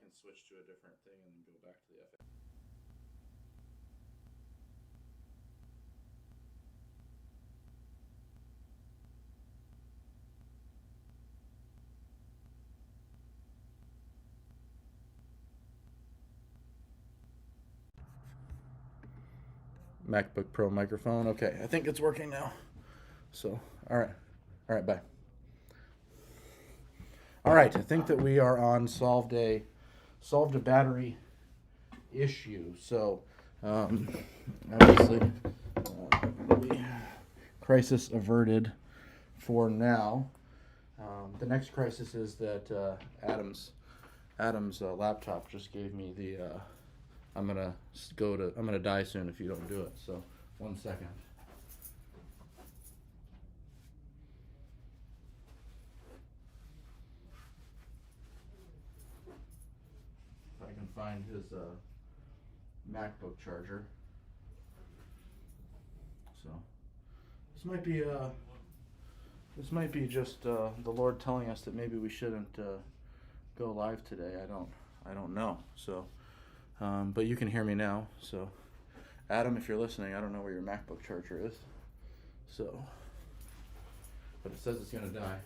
can switch to a different thing and then go back to the FM. MacBook Pro microphone. Okay, I think it's working now. So, all right, bye. All right, I think that we are on solved a battery issue. So, obviously, crisis averted for now. The next crisis is that Adam's laptop just gave me the. I'm gonna die soon if you don't do it. So, 1 second. If I can find his MacBook charger. So, this might be just the Lord telling us that maybe we shouldn't go live today. I don't know. So. But you can hear me now, so Adam, if you're listening, I don't know where your MacBook charger is, so, but it says it's gonna die.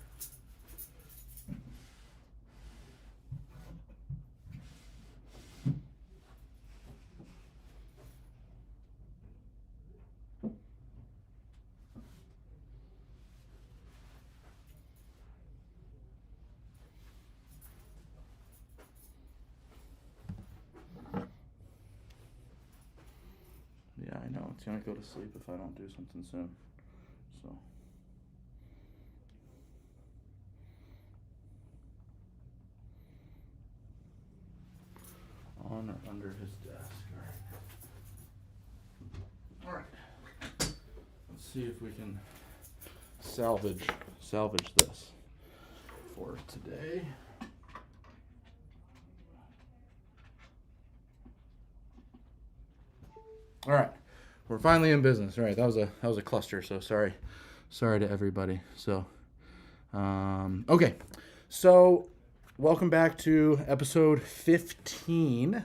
Yeah, I know, it's gonna go to sleep if I don't do something soon, so. On or under his desk, all right. Let's see if we can salvage this for today. All right, we're finally in business. All right, that was a cluster. So sorry to everybody. So, okay, so welcome back to episode 15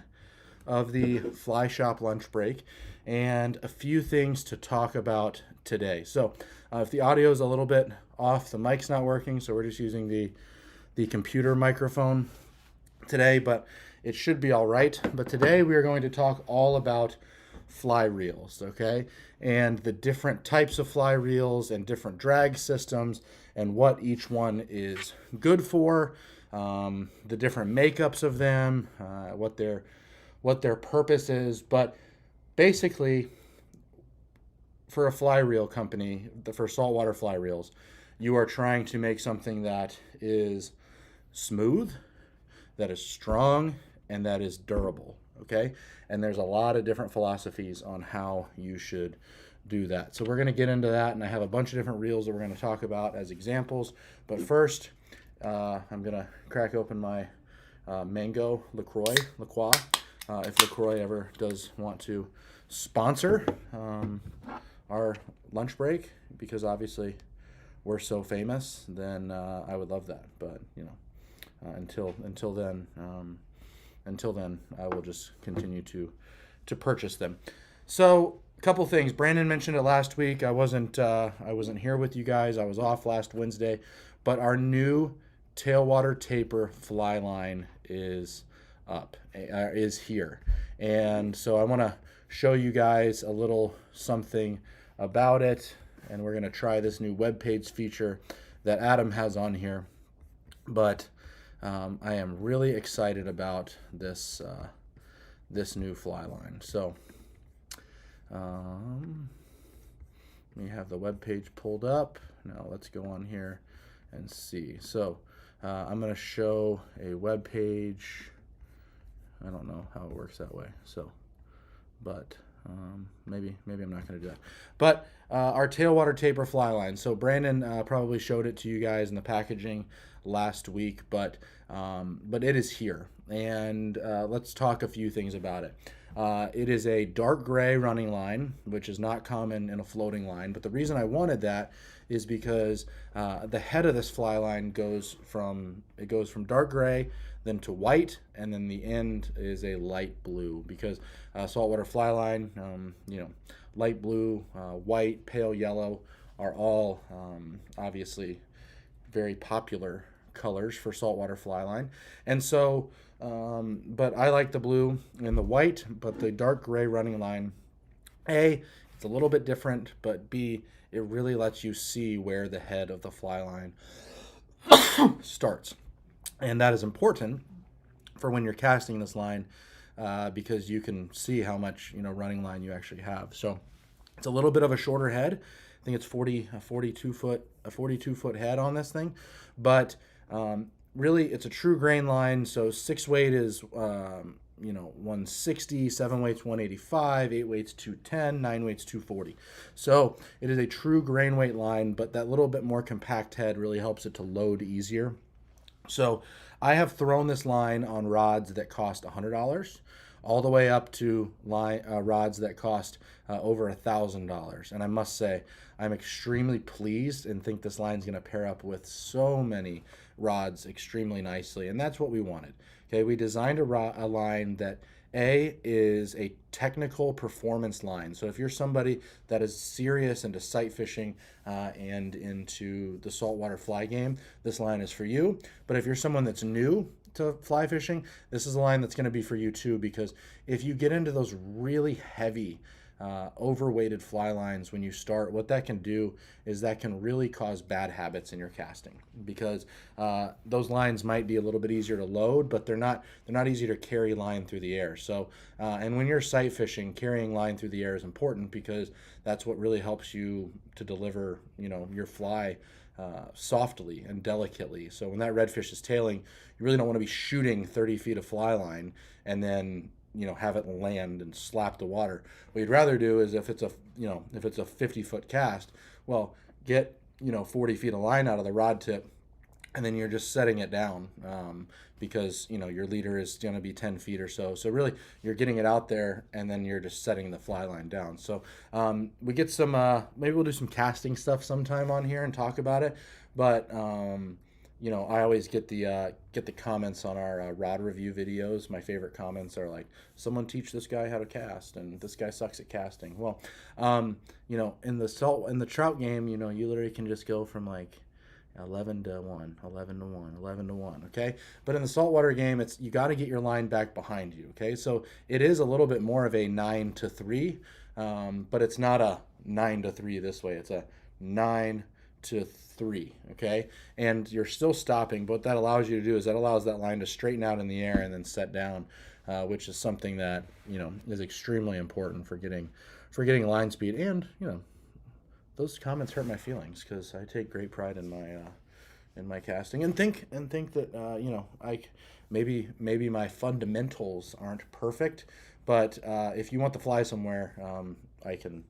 of the Fly Shop Lunch Break, and a few things to talk about today. So, if the audio is a little bit off, the mic's not working, so we're just using the computer microphone today, but it should be all right. But today we are going to talk all about fly reels, okay, and the different types of fly reels and different drag systems and what each one is good for, the different makeups of them, what their purpose is. But basically, for a fly reel company, for saltwater fly reels, you are trying to make something that is smooth, that is strong, and that is durable. Okay, and there's a lot of different philosophies on how you should do that. So we're going to get into that, and I have a bunch of different reels that we're going to talk about as examples. But first, I'm going to crack open my mango LaCroix. If LaCroix ever does want to sponsor our lunch break, because obviously we're so famous, then I would love that. But you know, until then, I will just continue to purchase them. So, a couple things. Brandon mentioned it last week. I wasn't here with you guys. I was off last Wednesday, but our new Tailwater taper fly line is here, and so I want to show you guys a little something about it, and we're gonna try this new web page feature that Adam has on here, but. I am really excited about this new fly line. So we have the web page pulled up. Now let's go on here and see. So I'm going to show a web page. I don't know how it works that way. So, but maybe I'm not going to do that. But our Tailwater taper fly line. So Brandon probably showed it to you guys in the packaging last week, but it is here, and let's talk a few things about it. It is a dark gray running line, which is not common in a floating line, but the reason I wanted that is because the head of this fly line goes from dark gray, then to white, and then the end is a light blue, because saltwater fly line, light blue, white, pale yellow are all obviously very popular colors for saltwater fly line. And so, but I like the blue and the white, but the dark gray running line, A, it's a little bit different, but B, it really lets you see where the head of the fly line starts. And that is important for when you're casting this line, because you can see how much running line you actually have. So it's a little bit of a shorter head. I think it's 42 foot head on this thing, but really it's a true grain line. So 6 weight is 160, 7 weights 185, 8 weights 210, 9 weights 240. So it is a true grain weight line, but that little bit more compact head really helps it to load easier. So I have thrown this line on rods that cost $100, all the way up to rods that cost over $1,000. And I must say, I'm extremely pleased and think this line's going to pair up with so many rods extremely nicely. And that's what we wanted. Okay, we designed a line that is a technical performance line. So if you're somebody that is serious into sight fishing and into the saltwater fly game, this line is for you. But if you're someone that's new to fly fishing, this is a line that's going to be for you too, because if you get into those really heavy overweighted fly lines when you start, what that can do is that can really cause bad habits in your casting, because those lines might be a little bit easier to load, but they're not easy to carry line through the air. So and when you're sight fishing, carrying line through the air is important, because that's what really helps you to deliver your fly softly and delicately. So when that redfish is tailing, you really don't want to be shooting 30 feet of fly line and then have it land and slap the water. What you'd rather do is, if it's a 50-foot cast, well, get 40 feet of line out of the rod tip, and then you're just setting it down, because your leader is going to be 10 feet or so. So really, you're getting it out there, and then you're just setting the fly line down. So we get some maybe we'll do some casting stuff sometime on here and talk about it. But I always get the comments on our rod review videos. My favorite comments are like, "Someone teach this guy how to cast," and "This guy sucks at casting." Well, in the trout game, you literally can just go from like 11 to 1, 11 to 1, 11 to 1, okay? But in the saltwater game, you got to get your line back behind you, okay? So it is a little bit more of a 9 to 3, but it's not a 9 to 3 this way. It's a 9 to 3, okay? And you're still stopping, but what that allows you to do is that allows that line to straighten out in the air and then set down, which is something that, is extremely important for getting line speed. And, those comments hurt my feelings, because I take great pride in my casting, and think that maybe my fundamentals aren't perfect, but if you want to fly somewhere, I can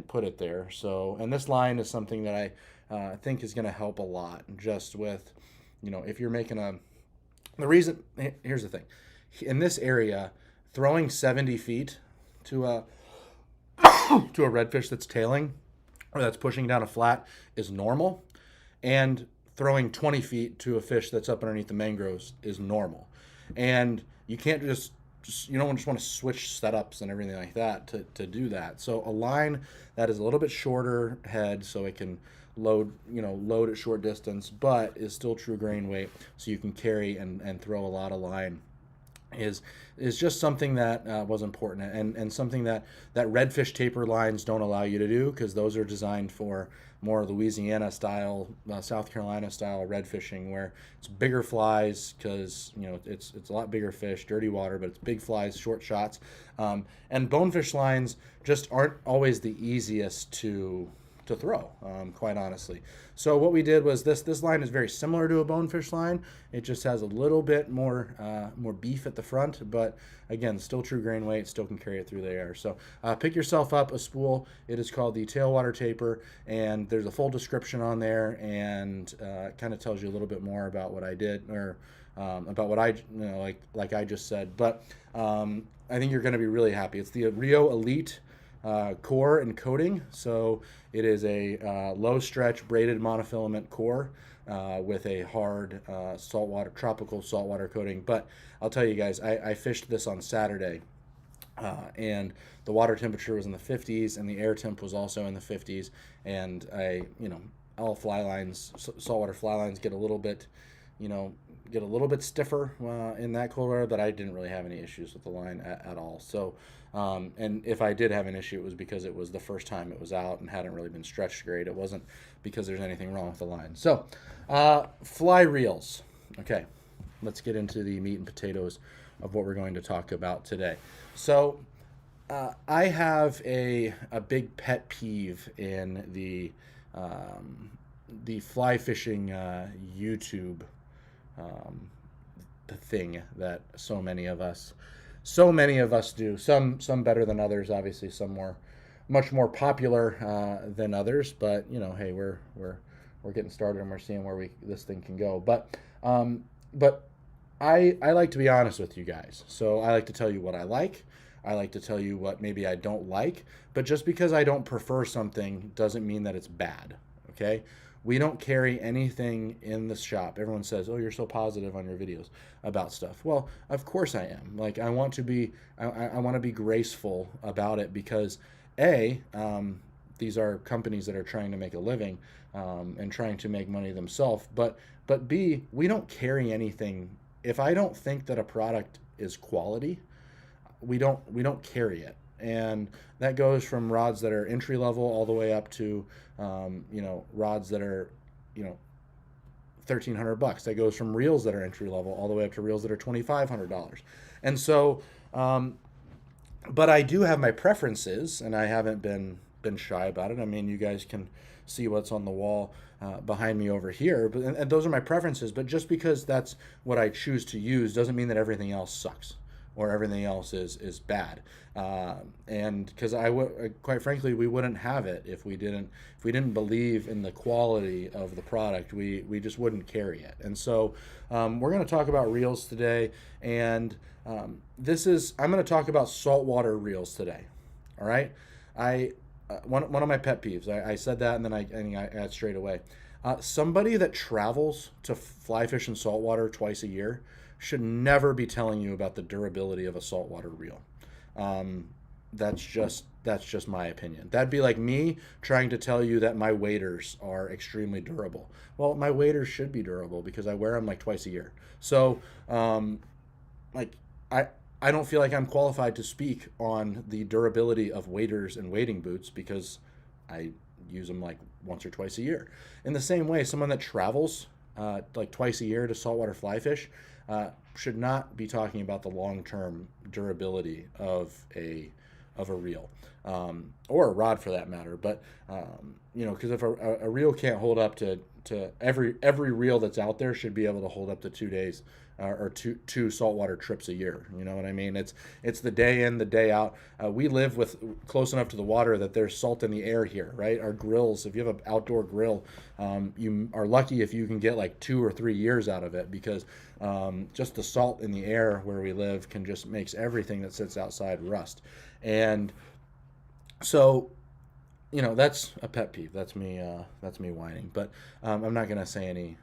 put it there. So, and this line is something that I think is going to help a lot, just with if you're making here's the thing, in this area, throwing 70 feet to a redfish that's tailing, or that's pushing down a flat, is normal, and throwing 20 feet to a fish that's up underneath the mangroves is normal. And you can't just you don't just want to switch setups and everything like that to do that. So a line that is a little bit shorter head, so it can load at short distance, but is still true grain weight, so you can carry and throw a lot of line, is just something that was important, and something that redfish taper lines don't allow you to do, because those are designed for more Louisiana style, South Carolina style red fishing, where it's bigger flies, because it's a lot bigger fish, dirty water, but it's big flies, short shots, and bonefish lines just aren't always the easiest to throw, quite honestly. So what we did was this line is very similar to a bonefish line. It just has a little bit more beef at the front, but again, still true grain weight, still can carry it through the air. So pick yourself up a spool. It is called the Tailwater taper, and there's a full description on there, and it kind of tells you a little bit more about what I did, or about what I like I just said. But I think you're going to be really happy. It's the Rio Elite core and coating. So it is a low stretch braided monofilament core with a hard tropical saltwater coating. But I'll tell you guys, I fished this on Saturday, and the water temperature was in the 50s, and the air temp was also in the 50s. And all fly lines, saltwater fly lines, get a little bit stiffer in that cold weather, but I didn't really have any issues with the line at all. So, and if I did have an issue, it was because it was the first time it was out and hadn't really been stretched great. It wasn't because there's anything wrong with the line. So, fly reels. Okay, let's get into the meat and potatoes of what we're going to talk about today. So, I have a big pet peeve in the fly fishing YouTube the thing that so many of us do. Some better than others, obviously. Some much more popular than others. But hey, we're getting started and we're seeing where this thing can go. But I like to be honest with you guys. So I like to tell you what I like. I like to tell you what maybe I don't like. But just because I don't prefer something doesn't mean that it's bad. Okay? We don't carry anything in the shop. Everyone says, "Oh, you're so positive on your videos about stuff." Well, of course I am. Like I want to be graceful about it because these are companies that are trying to make a living and trying to make money themselves. But B, we don't carry anything. If I don't think that a product is quality, we don't carry it. And that goes from rods that are entry level all the way up to rods that are $1,300. That goes from reels that are entry level all the way up to reels that are $2,500. And so but I do have my preferences, and I haven't been shy about it. I mean, you guys can see what's on the wall behind me over here, and those are my preferences. But just because that's what I choose to use doesn't mean that everything else sucks or everything else is bad. And because quite frankly, we wouldn't have it if we didn't believe in the quality of the product. We just wouldn't carry it. And so we're going to talk about reels today, and I'm going to talk about saltwater reels today. All right, one of my pet peeves. I said that, and then I add straight away. Somebody that travels to fly fish in saltwater twice a year should never be telling you about the durability of a saltwater reel. That's just my opinion. That'd be like me trying to tell you that my waders are extremely durable. Well, my waders should be durable because I wear them like twice a year. So, I don't feel like I'm qualified to speak on the durability of waders and wading boots because I use them like once or twice a year. In the same way, someone that travels like twice a year to saltwater fly fish should not be talking about the long-term durability of a reel or a rod for that matter. But because if a reel can't hold up to every reel that's out there should be able to hold up to 2 days or two saltwater trips a year. You know what I mean? It's the day in, the day out. We live close enough to the water that there's salt in the air here, right? Our grills, if you have an outdoor grill, you are lucky if you can get like 2 or 3 years out of it because just the salt in the air where we live just makes everything that sits outside rust. And so that's a pet peeve. That's me whining. But I'm not gonna say any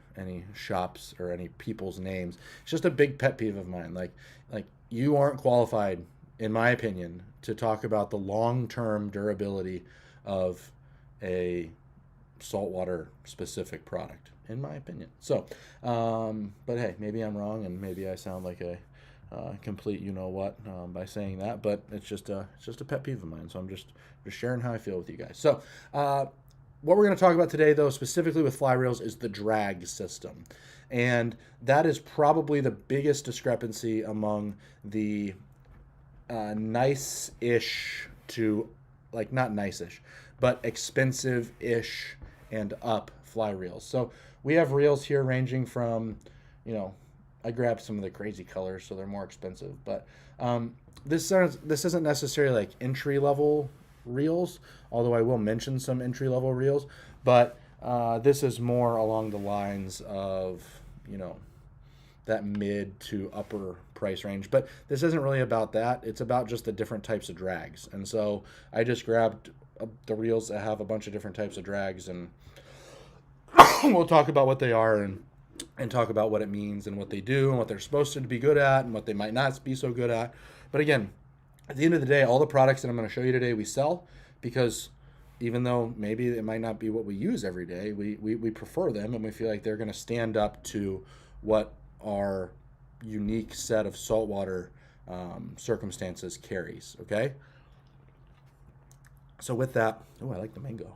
shops or any people's names. It's just a big pet peeve of mine. Like you aren't qualified, in my opinion, to talk about the long-term durability of a saltwater specific product, in my opinion. So, but hey, maybe I'm wrong, and maybe I sound like a complete by saying that, but it's just a pet peeve of mine. So I'm just sharing how I feel with you guys. So what we're going to talk about today, though, specifically with fly reels, is the drag system, and that is probably the biggest discrepancy among the nice-ish to not nice-ish, but expensive-ish and up fly reels. So we have reels here ranging from I grabbed some of the crazy colors, so they're more expensive. But this isn't necessarily like entry-level reels, although I will mention some entry-level reels. But this is more along the lines of, that mid to upper price range. But this isn't really about that. It's about just the different types of drags. And so I just grabbed the reels that have a bunch of different types of drags, and we'll talk about what they are and talk about what it means and what they do and what they're supposed to be good at and what they might not be so good at. But again, at the end of the day, all the products that I'm going to show you today we sell, because even though maybe it might not be what we use every day, we prefer them, and we feel like they're going to stand up to what our unique set of saltwater circumstances carries, okay? So with that, oh, I like the mango.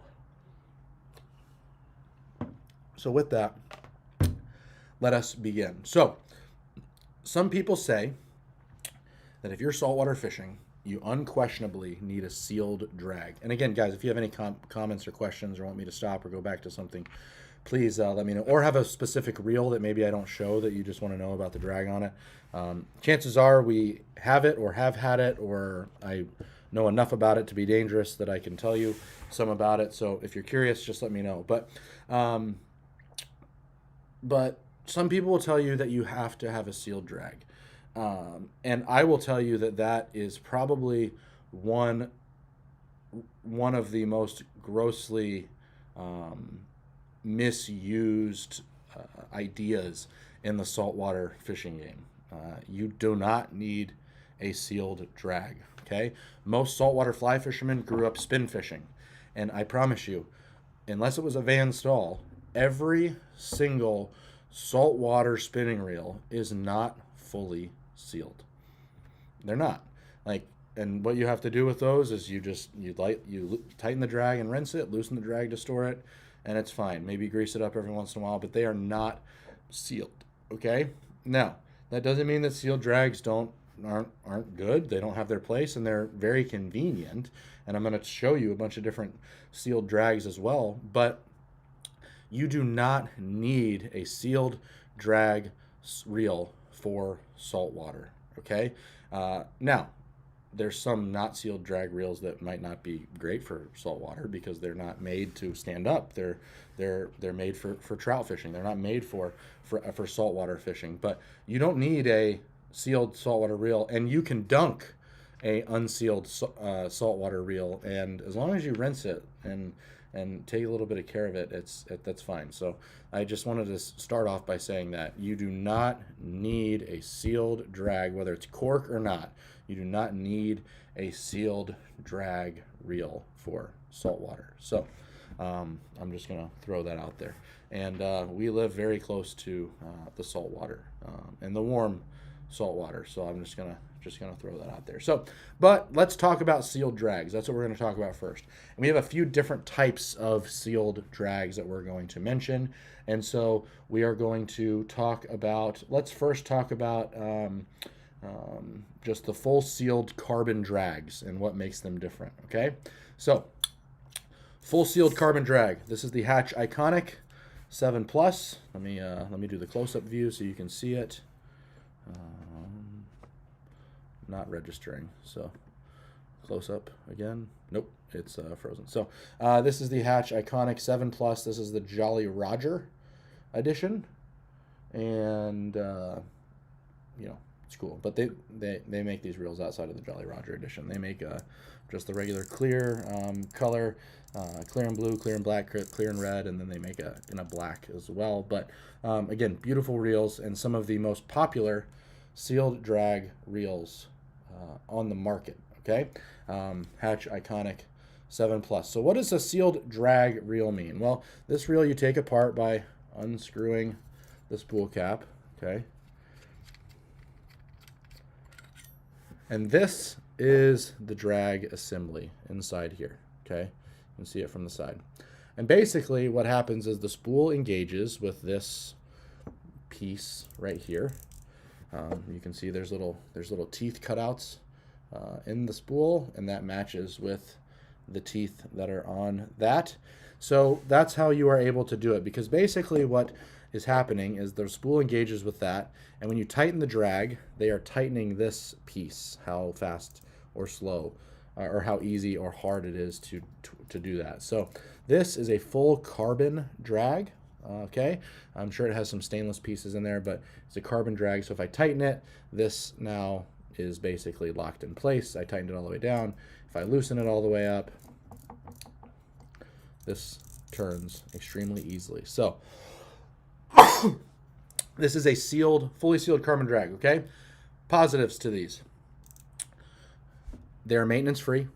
So with that, let us begin. So some people say that if you're saltwater fishing, you unquestionably need a sealed drag. And again, guys, if you have any comments or questions or want me to stop or go back to something, please let me know. Or have a specific reel that maybe I don't show that you just want to know about the drag on it. Chances are we have it or have had it, or I know enough about it to be dangerous that I can tell you some about it. So if you're curious, just let me know. But some people will tell you that you have to have a sealed drag. And I will tell you that that is probably one of the most grossly misused ideas in the saltwater fishing game. You do not need a sealed drag, okay? Most saltwater fly fishermen grew up spin fishing, and I promise you, unless it was a Van Staal, every single saltwater spinning reel is not fully sealed. They're not. And what you have to do with those is you tighten the drag and rinse it, loosen the drag to store it, and it's fine. Maybe grease it up every once in a while, but they are not sealed. Okay? Now, that doesn't mean that sealed drags aren't good. They don't have their place, and they're very convenient. And I'm going to show you a bunch of different sealed drags as well. But you do not need a sealed drag reel for saltwater. Okay? Now, there's some not sealed drag reels that might not be great for saltwater because they're not made to stand up. They're made for trout fishing. They're not made for saltwater fishing. But you don't need a sealed saltwater reel, and you can dunk a unsealed saltwater reel, and as long as you rinse it and take a little bit of care of it, that's fine. So I just wanted to start off by saying that you do not need a sealed drag, whether it's cork or not. You do not need a sealed drag reel for saltwater. So I'm just going to throw that out there. And we live very close to the saltwater and the warm saltwater. So I'm just gonna throw that out there. So, but let's talk about sealed drags. That's what we're going to talk about first. And we have a few different types of sealed drags that we're going to mention. And so we are going to talk about, let's first talk about just the full sealed carbon drags and what makes them different. Okay, so full sealed carbon drag. This is the Hatch Iconic 7 Plus. Let me do the close-up view so you can see it. Not registering, so close up again. Nope, it's frozen. So this is the Hatch Iconic 7 Plus. This is the Jolly Roger edition, and it's cool. But they make these reels outside of the Jolly Roger edition. They make just the regular clear color, clear and blue, clear and black, clear and red, and then they make in a black as well. But again, beautiful reels and some of the most popular sealed drag reels on the market. Okay, Hatch Iconic 7 Plus. So what does a sealed drag reel mean? Well, this reel you take apart by unscrewing the spool cap. Okay, and this is the drag assembly inside here. Okay, you can see it from the side. And basically what happens is the spool engages with this piece right here. You can see there's little teeth cutouts in the spool, and that matches with the teeth that are on that. So that's how you are able to do it, because basically what is happening is the spool engages with that, and when you tighten the drag, they are tightening this piece, how fast or slow or how easy or hard it is to do that. So this is a full carbon drag, Okay, I'm sure it has some stainless pieces in there, but it's a carbon drag. So if I tighten it, this now is basically locked in place. I tightened it all the way down. If I loosen it all the way up, this turns extremely easily. So this is a sealed, fully sealed carbon drag, okay? Positives to these. They're maintenance free.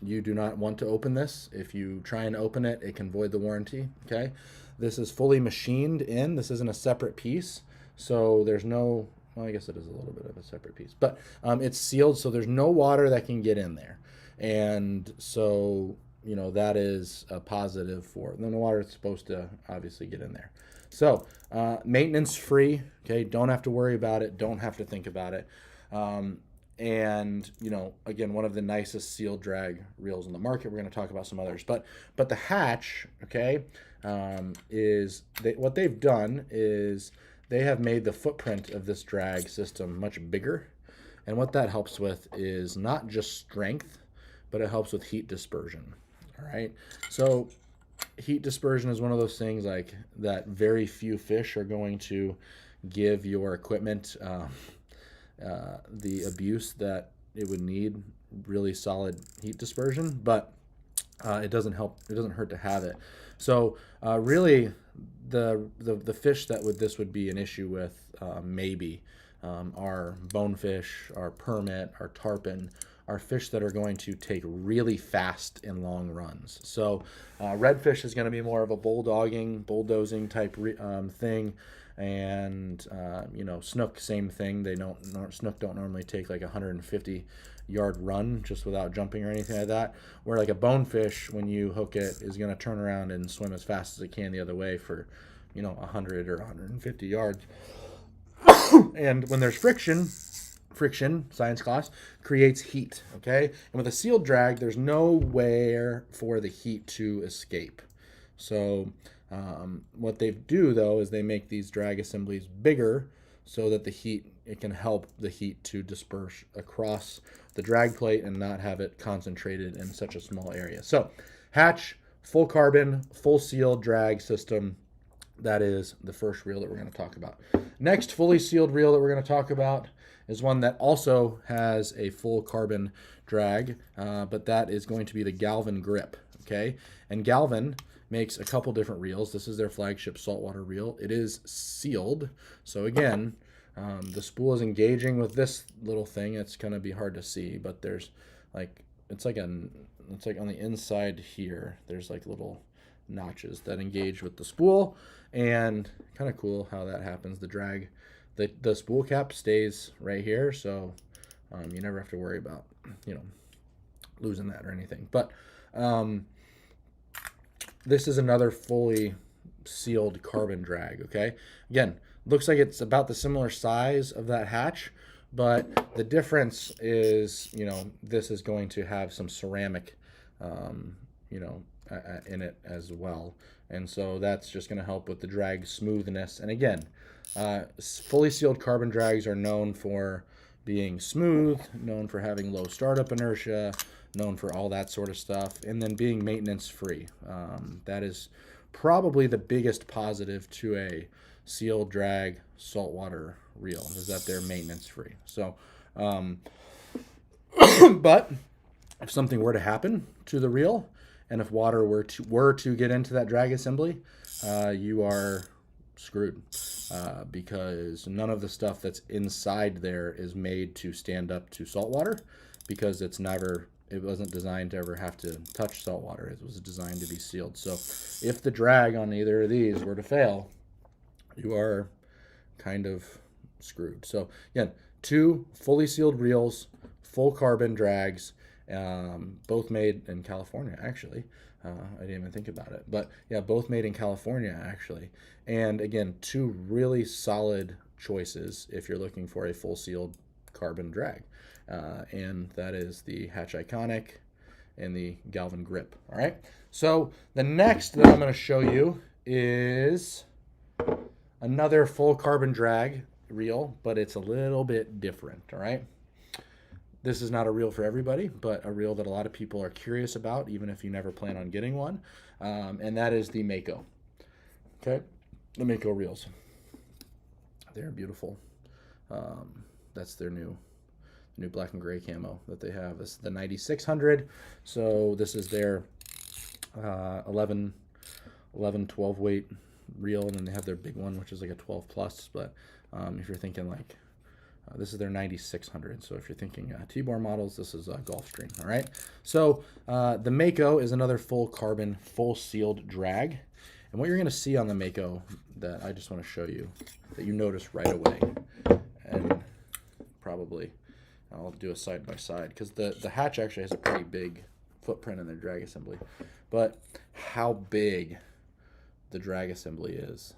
You do not want to open this. If you try and open it, it can void the warranty, okay? This is fully machined in. This isn't a separate piece. So there's no, well, I guess it is a little bit of a separate piece, but it's sealed, so there's no water that can get in there. And so, you know, that is a positive for it. Then the water is supposed to obviously get in there. So maintenance free, okay? Don't have to worry about it. Don't have to think about it. And, you know, again, one of the nicest sealed drag reels in the market. We're going to talk about some others. But the hatch, okay, what they've done is they have made the footprint of this drag system much bigger. And what that helps with is not just strength, but it helps with heat dispersion. All right. So heat dispersion is one of those things like that very few fish are going to give your equipment the abuse that it would need, really solid heat dispersion, but it doesn't hurt to have it. So really the fish that this would be an issue with maybe are bonefish, our permit, our tarpon, are fish that are going to take really fast and long runs. So redfish is going to be more of a bulldozing type thing. And you know, snook, same thing. Snook don't normally take like a 150-yard run just without jumping or anything like that. Where like a bonefish, when you hook it, is going to turn around and swim as fast as it can the other way for, you know, 100 or 150 yards. And when there's friction, science class, creates heat. Okay, and with a sealed drag, there's nowhere for the heat to escape. So what they do though is they make these drag assemblies bigger so that it can help the heat to disperse across the drag plate and not have it concentrated in such a small area. So hatch, full carbon, full sealed drag system. That is the first reel that we're going to talk about. Next fully sealed reel that we're going to talk about is one that also has a full carbon drag, but that is going to be the Galvin grip. Okay, and Galvin makes a couple different reels. This is their flagship saltwater reel. It is sealed. So again, the spool is engaging with this little thing. It's going to be hard to see, but there's like, it's like on the inside here, there's like little notches that engage with the spool, and kind of cool how that happens. The spool cap stays right here. So you never have to worry about, you know, losing that or anything. But this is another fully sealed carbon drag, okay? Again, looks like it's about the similar size of that hatch, but the difference is, you know, this is going to have some ceramic, you know, in it as well. And so that's just going to help with the drag smoothness. And again, fully sealed carbon drags are known for being smooth, known for having low startup inertia, known for all that sort of stuff, and then being maintenance free. That is probably the biggest positive to a sealed drag saltwater reel, is that they're maintenance free. So but if something were to happen to the reel, and if water were to get into that drag assembly, you are screwed, because none of the stuff that's inside there is made to stand up to saltwater, because it wasn't designed to ever have to touch saltwater. It was designed to be sealed. So if the drag on either of these were to fail, you are kind of screwed. So again, 2 fully sealed reels, full carbon drags, both made in California, actually. I didn't even think about it, but yeah, both made in California, actually. And again, 2 really solid choices if you're looking for a full sealed carbon drag. And that is the Hatch Iconic and the Galvin grip. All right. So the next that I'm going to show you is another full carbon drag reel, but it's a little bit different. All right. This is not a reel for everybody, but a reel that a lot of people are curious about, even if you never plan on getting one. And that is the Mako. Okay. the Mako reels. They're beautiful. That's their new black and gray camo that they have. This is the 9600. So this is their 11, 12 weight reel, and then they have their big one, which is like a 12 plus. But if you're thinking like, this is their 9600. So if you're thinking T-bar models, this is Gulfstream. All right. So the Mako is another full carbon, full sealed drag. And what you're going to see on the Mako that I just want to show you, that you notice right away, and probably I'll do a side by side, because the hatch actually has a pretty big footprint in their drag assembly. But how big the drag assembly is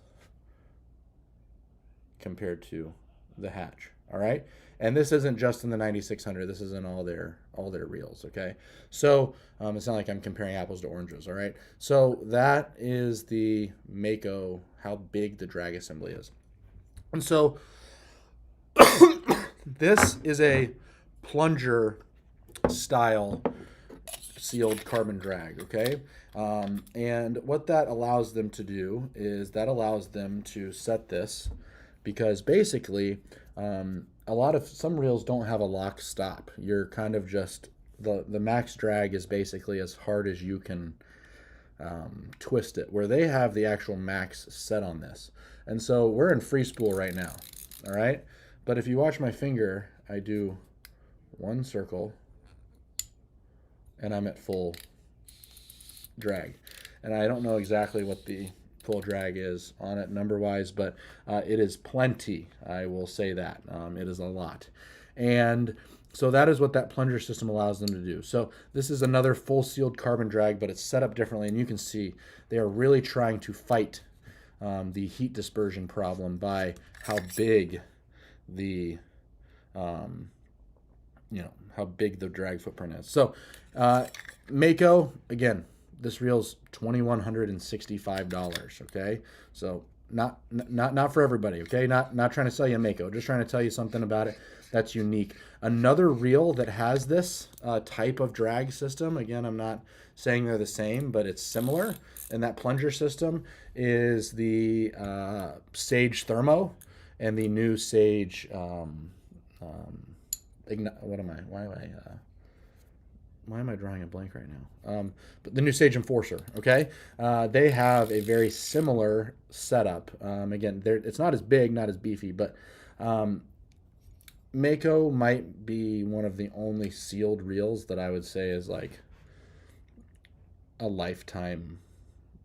compared to the hatch. All right, and this isn't just in the 9600. This is in all their reels. Okay, so it's not like I'm comparing apples to oranges. All right, so that is the Mako, how big the drag assembly is, and so this is a plunger style sealed carbon drag. Okay, and what that allows them to do is that allows them to set this, because basically some reels don't have a lock stop. You're kind of just, the max drag is basically as hard as you can twist it, where they have the actual max set on this. And so we're in free spool right now. All right, but if you watch my finger, I do one circle and I'm at full drag. And I don't know exactly what the full drag is on it number wise, but it is plenty. I will say that. It is a lot. And so that is what that plunger system allows them to do. So this is another full sealed carbon drag, but it's set up differently, and you can see they are really trying to fight the heat dispersion problem by how big the how big the drag footprint is. So Mako, again, this reel's $2,165. Okay, so not for everybody. Okay, not trying to sell you a Mako, just trying to tell you something about it that's unique. Another reel that has this type of drag system, again, I'm not saying they're the same, but it's similar, and that plunger system is the Sage Thermo and the new Sage why am I drawing a blank right now? But the new Sage Enforcer, okay? They have a very similar setup. Again, it's not as big, not as beefy, but Mako might be one of the only sealed reels that I would say is like a lifetime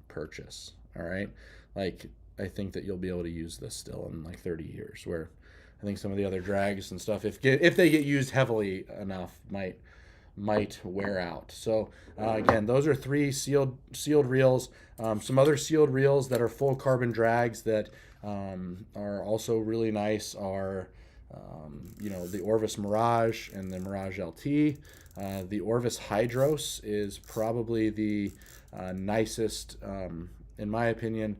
purchase, all right? Like, I think that you'll be able to use this still in like 30 years, where I think some of the other drags and stuff, if they get used heavily enough, might wear out. So again, those are 3 sealed reels. Some other sealed reels that are full carbon drags that are also really nice are the Orvis Mirage and the Mirage LT. The Orvis Hydros is probably the nicest, in my opinion,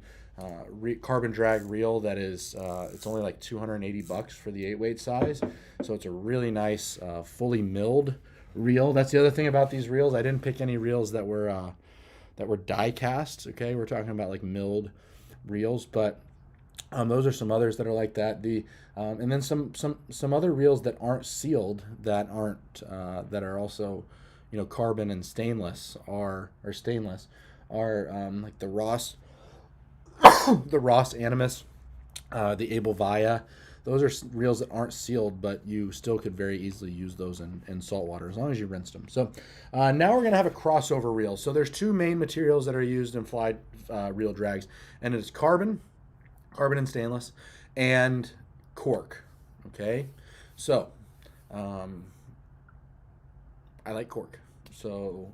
carbon drag reel that is, it's only like $280 for the 8-weight size. So it's a really nice, fully milled reel. That's the other thing about these reels. I didn't pick any reels that were die cast. Okay, we're talking about like milled reels, but those are some others that are like that. And then some other reels that aren't sealed, that are also carbon and stainless are like the Ross the Ross Animus, the Able Via. Those are reels that aren't sealed, but you still could very easily use those in saltwater as long as you rinsed them. So now we're going to have a crossover reel. So there's 2 main materials that are used in fly reel drags, and it's carbon and stainless, and cork. Okay, so I like cork. So,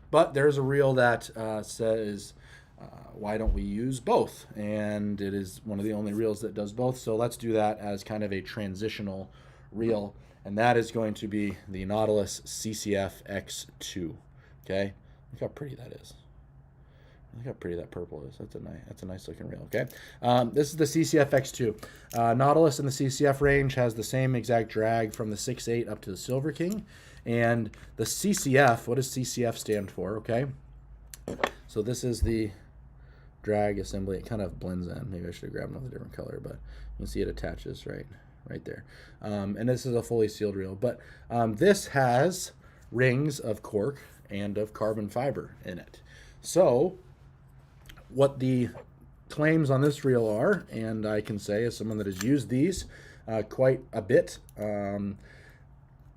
but there's a reel that says, why don't we use both? And it is one of the only reels that does both. So let's do that as kind of a transitional reel. And that is going to be the Nautilus CCF X2. Okay, look how pretty that is. Look how pretty that purple is. That's a nice looking reel. Okay, this is the CCF X2. Nautilus in the CCF range has the same exact drag from the 6.8 up to the Silver King. And the CCF, what does CCF stand for? Okay, so this is the drag assembly. It kind of blends in. Maybe I should have grabbed another different color, but you can see it attaches right there. And this is a fully sealed reel, but this has rings of cork and of carbon fiber in it. So what the claims on this reel are, and I can say as someone that has used these quite a bit,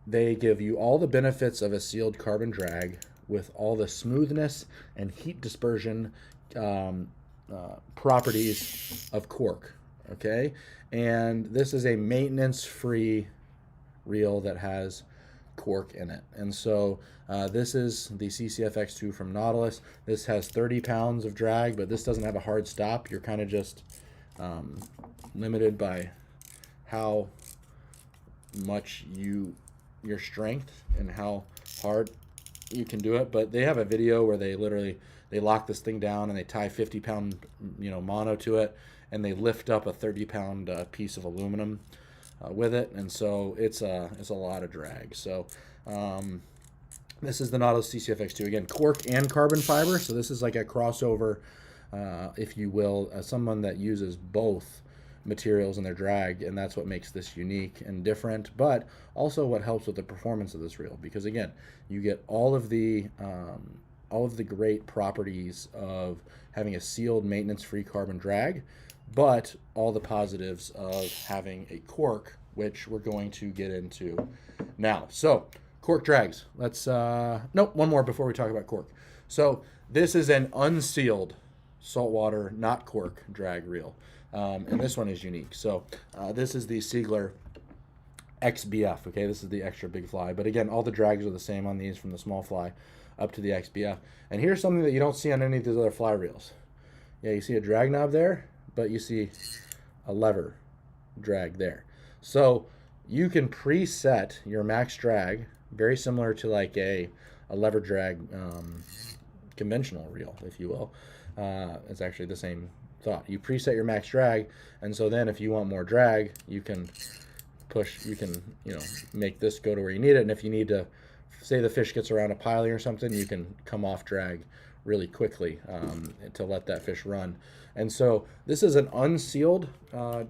they give you all the benefits of a sealed carbon drag with all the smoothness and heat dispersion properties of cork. Okay, and this is a maintenance-free reel that has cork in it. And so this is the CCFX2 from Nautilus. This has 30 pounds of drag, but this doesn't have a hard stop. You're kind of just limited by how much your strength and how hard you can do it. But they have a video where they lock this thing down and they tie 50-pound mono to it, and they lift up a 30-pound piece of aluminum with it, and so it's a lot of drag. So this is the Nautilus CCFX2, again, cork and carbon fiber. So this is like a crossover, if you will, someone that uses both materials in their drag, and that's what makes this unique and different, but also what helps with the performance of this reel, because again, you get all of the great properties of having a sealed maintenance-free carbon drag, but all the positives of having a cork, which we're going to get into now. So cork drags. Let's nope, one more before we talk about cork. So this is an unsealed saltwater, not cork drag reel, and this one is unique. So this is the Siegler XBF. Okay, this is the extra big fly, but again, all the drags are the same on these, from the small fly up to the XBF. And here's something that you don't see on any of these other fly reels. Yeah, you see a drag knob there, but you see a lever drag there. So you can preset your max drag, very similar to like a lever drag conventional reel, if you will. It's actually the same thought. You preset your max drag, and so then if you want more drag, you can make this go to where you need it. And if you need to, say the fish gets around a piling or something, you can come off drag really quickly to let that fish run. And so this is an unsealed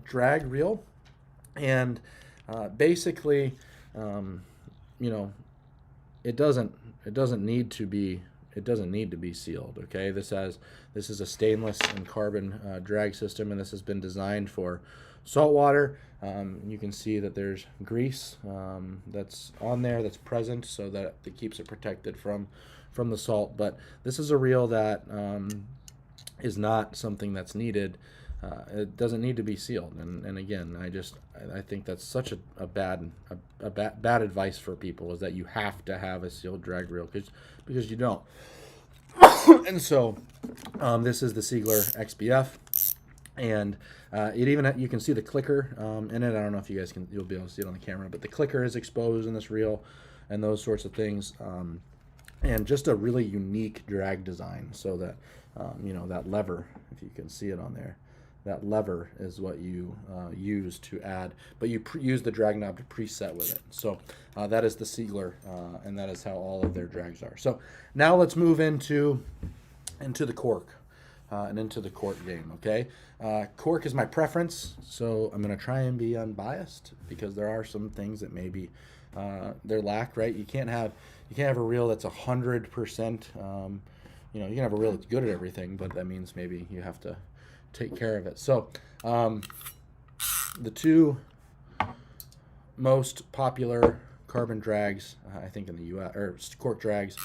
drag reel, and basically, it doesn't need to be sealed. Okay, this is a stainless and carbon drag system, and this has been designed for saltwater. You can see that there's grease that's on there, that's present, so that it keeps it protected from the salt. But this is a reel that is not something that's needed. It doesn't need to be sealed, and again, I think that's such a bad advice for people, is that you have to have a sealed drag reel, because you don't. And so this is the Siegler XBF, and you can see the clicker in it. I don't know if you'll be able to see it on the camera, but the clicker is exposed in this reel, and those sorts of things. And just a really unique drag design, so that that lever, if you can see it on there, that lever is what you use to add, but you use the drag knob to preset with it. So that is the Siegler, and that is how all of their drags are. So now let's move into the cork and into the cork game. Okay, cork is my preference, so I'm going to try and be unbiased, because there are some things that maybe they're lack. Right, you can't have a reel that's 100%. You can have a reel that's good at everything, but that means maybe you have to take care of it. So the two most popular carbon drags, I think, in the U.S., or cork drags,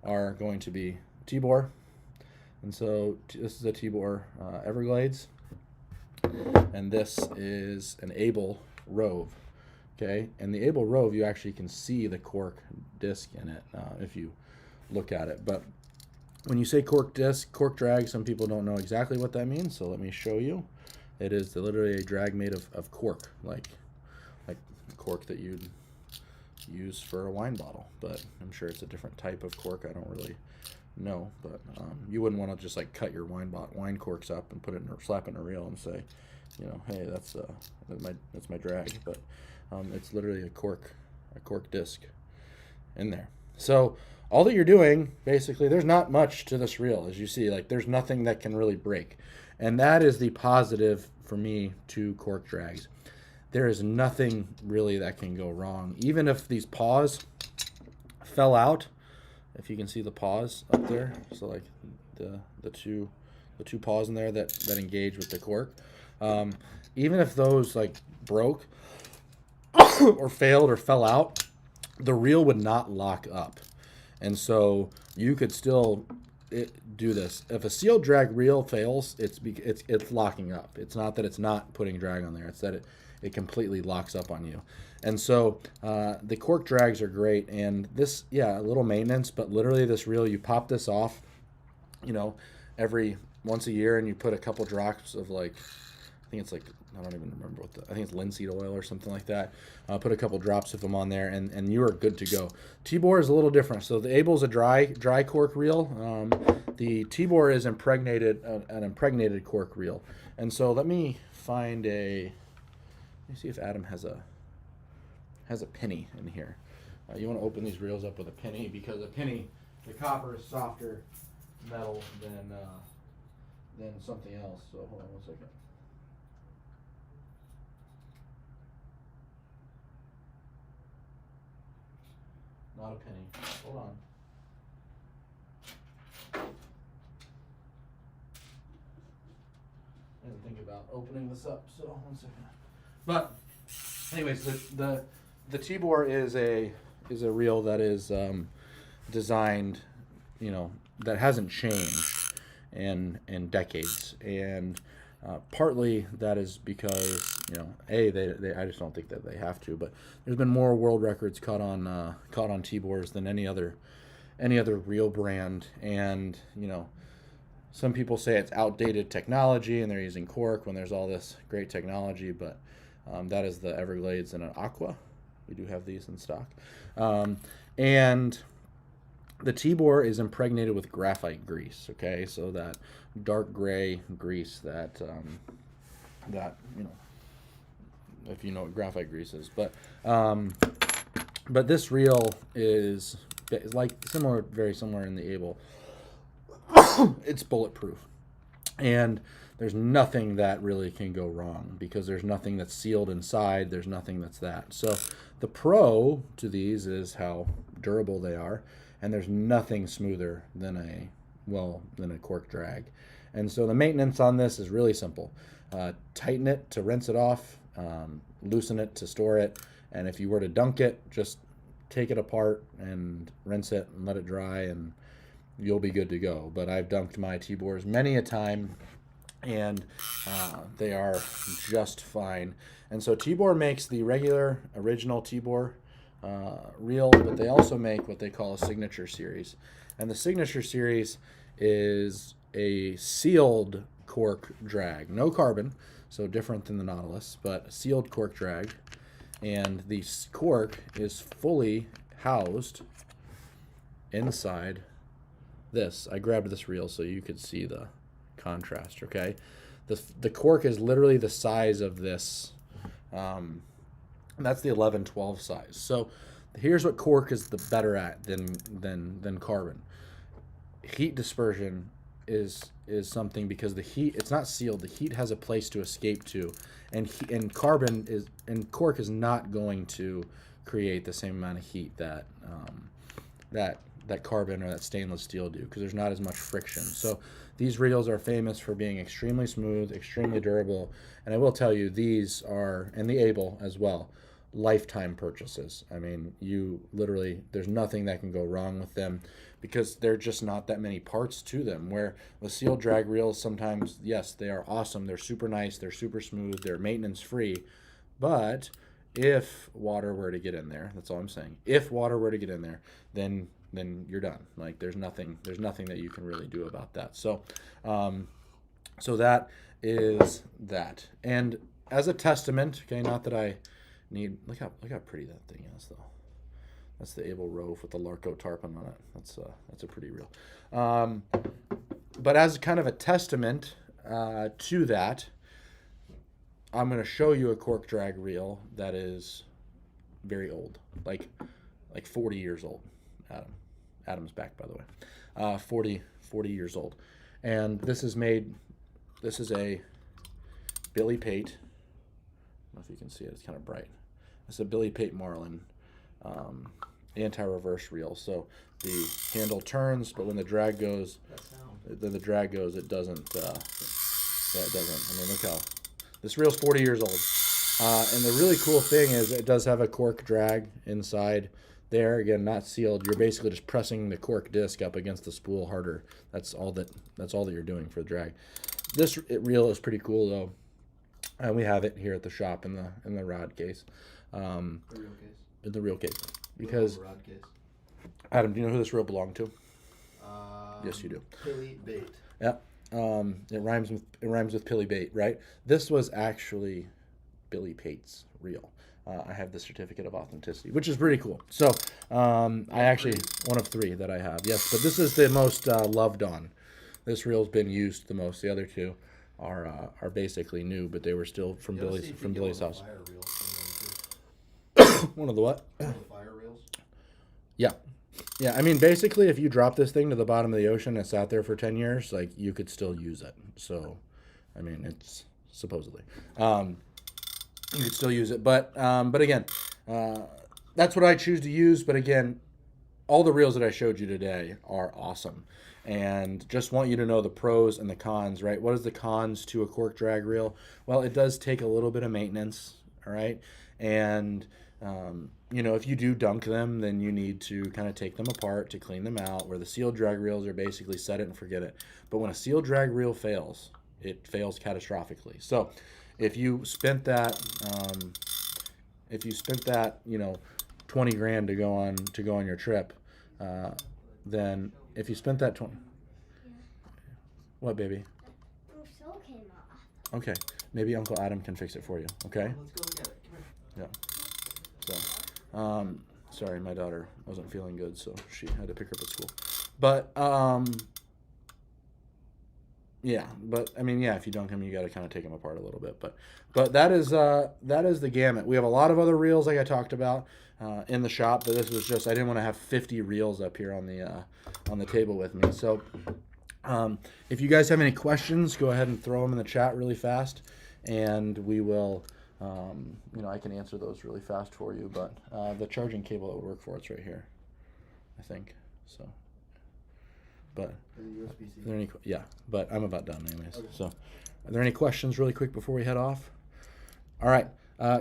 are going to be Tibor. And so this is a Tibor Everglades, and this is an Able Rove. Okay, and the Able Rove, you actually can see the cork disc in it if you look at it. But when you say cork disc, cork drag, some people don't know exactly what that means, so let me show you. It is literally a drag made of cork, like cork that you'd use for a wine bottle, but I'm sure it's a different type of cork. I don't really know, but you wouldn't want to just like cut your wine corks up and put it slap it in a reel and say, hey, that's my drag. But it's literally a cork disc in there. So all that you're doing, basically, there's not much to this reel, as you see. Like, there's nothing that can really break. And that is the positive for me to cork drags. There is nothing really that can go wrong. Even if these paws fell out, if you can see the paws up there, so like the two paws in there that engage with the cork, even if those like broke or failed or fell out, the reel would not lock up. And so you could still do this. If a sealed drag reel fails, it's locking up. It's not that it's not putting drag on there. It's that it completely locks up on you. And so the cork drags are great. And this, yeah, a little maintenance, but literally this reel, you pop this off, every once a year, and you put a couple drops of like, I think it's like, I don't even remember I think it's linseed oil or something like that. Put a couple drops of them on there, and you are good to go. T-bore is a little different. So the Abel's a dry cork reel. The T-bore is an impregnated cork reel. And so let me see if Adam has a penny in here. You want to open these reels up with a penny, because a penny, the copper is softer metal than something else. So hold on one second. Not a penny. Hold on. I didn't think about opening this up, so 1 second. But anyways, the T-bore is a reel that is designed, that hasn't changed in decades, and partly that is because they I just don't think that they have to, but there's been more world records caught on T-bores than any other reel brand, and some people say it's outdated technology and they're using cork when there's all this great technology, but that is the Everglades and an Aqua. We do have these in stock, and the T-bore is impregnated with graphite grease. Okay, so that dark gray grease that if you know what graphite grease is, but this reel is like very similar in the Abel. It's bulletproof, and there's nothing that really can go wrong, because there's nothing that's sealed inside. There's nothing that's that. So the pro to these is how durable they are, and there's nothing smoother than a cork drag. And so the maintenance on this is really simple. Tighten it to rinse it off, loosen it to store it, and if you were to dunk it, just take it apart and rinse it and let it dry, and you'll be good to go. But I've dunked my T-bores many a time, and they are just fine. And so T-bore makes the regular original T-bore reel, but they also make what they call a signature series. And the signature series is a sealed cork drag, no carbon, so different than the Nautilus, but a sealed cork drag. And the cork is fully housed inside this. I grabbed this reel so you could see the contrast. Okay, the cork is literally the size of this. That's the 11-12 size. So here's what cork is the better at than carbon. Heat dispersion is something, because the heat, it's not sealed. The heat has a place to escape to, and cork is not going to create the same amount of heat that carbon or that stainless steel do, because there's not as much friction. So these reels are famous for being extremely smooth, extremely durable, and I will tell you, these are, and the Abel as well, lifetime purchases. I mean, you literally, there's nothing that can go wrong with them, because they're just not that many parts to them. Where the sealed drag reels, sometimes, yes, they are awesome, they're super nice, they're super smooth, they're maintenance free, but if water were to get in there, that's all I'm saying, if water were to get in there, then you're done. Like, there's nothing that you can really do about that. So so that is that. And as a testament, okay, not that I need, look how pretty that thing is, though. That's the Abel Rove with the Larco tarpon on it. That's a pretty reel. But as kind of a testament to that, I'm going to show you a cork drag reel that is very old, like 40 years old, Adam. Adam's back, by the way. 40 years old. And this is a Billy Pate. I don't know if you can see it. It's kind of bright. It's a Billy Pate Marlin anti-reverse reel. So the handle turns, but when the drag goes, it doesn't. It doesn't. I mean, look how this reel's 40 years old. And the really cool thing is it does have a cork drag inside there. Again, not sealed. You're basically just pressing the cork disc up against the spool harder. That's all that you're doing for the drag. This reel is pretty cool though. And we have it here at the shop in the rod case. The real case. In the reel case. Because rod case. Adam, do you know who this reel belonged to? Yes, you do. Billy Bate. Yep. It rhymes with Pilly Bate, right? This was actually Billy Pate's reel. I have the certificate of authenticity, which is pretty cool. So I actually, one of 3 that I have. Yes, but this is the most loved on. This reel's been used the most. The other 2 are basically new, but they were still from Billy's house. One of the what? One of the fire reels. Yeah. Yeah, I mean, basically, if you drop this thing to the bottom of the ocean and it's out there for 10 years, like, you could still use it. So, I mean, it's supposedly. You could still use it. But again, that's what I choose to use. But again, all the reels that I showed you today are awesome. And just want you to know the pros and the cons, right? What is the cons to a cork drag reel? Well, it does take a little bit of maintenance, all right? And you know, if you do dunk them, then you need to kind of take them apart to clean them out, where the sealed drag reels are basically set it and forget it. But when a sealed drag reel fails, it fails catastrophically. So if you spent that, you know, 20 grand to go on your trip, then if you spent that 20, what, baby? Came off. Okay, maybe Uncle Adam can fix it for you. Okay. Let's go look at it. Come here. Yeah. So, sorry, my daughter wasn't feeling good, so she had to pick her up at school. But, yeah. But I mean, yeah, if you dunk them, you got to kind of take them apart a little bit. But that is the gamut. We have a lot of other reels, like I talked about, in the shop. But this was just, I didn't want to have 50 reels up here on the table with me. So, if you guys have any questions, go ahead and throw them in the chat really fast, and we will. You know, I can answer those really fast for you, but the charging cable that would work for it's right here, I think. So, but are there any? Yeah, but I'm about done anyways. Okay. So, are there any questions really quick before we head off? All right,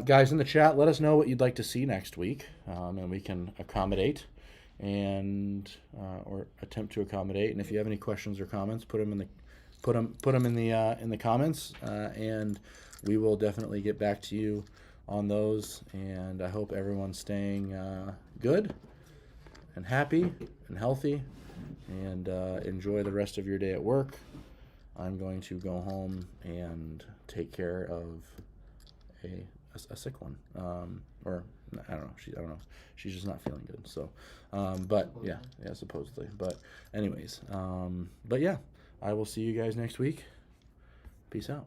guys in the chat, let us know what you'd like to see next week, and we can accommodate and or attempt to accommodate. And if you have any questions or comments, put them in the comments, and we will definitely get back to you on those. And I hope everyone's staying good and happy and healthy, and enjoy the rest of your day at work. I'm going to go home and take care of a sick one, or I don't know. She's just not feeling good. So, but yeah, supposedly. But anyways, but yeah, I will see you guys next week. Peace out.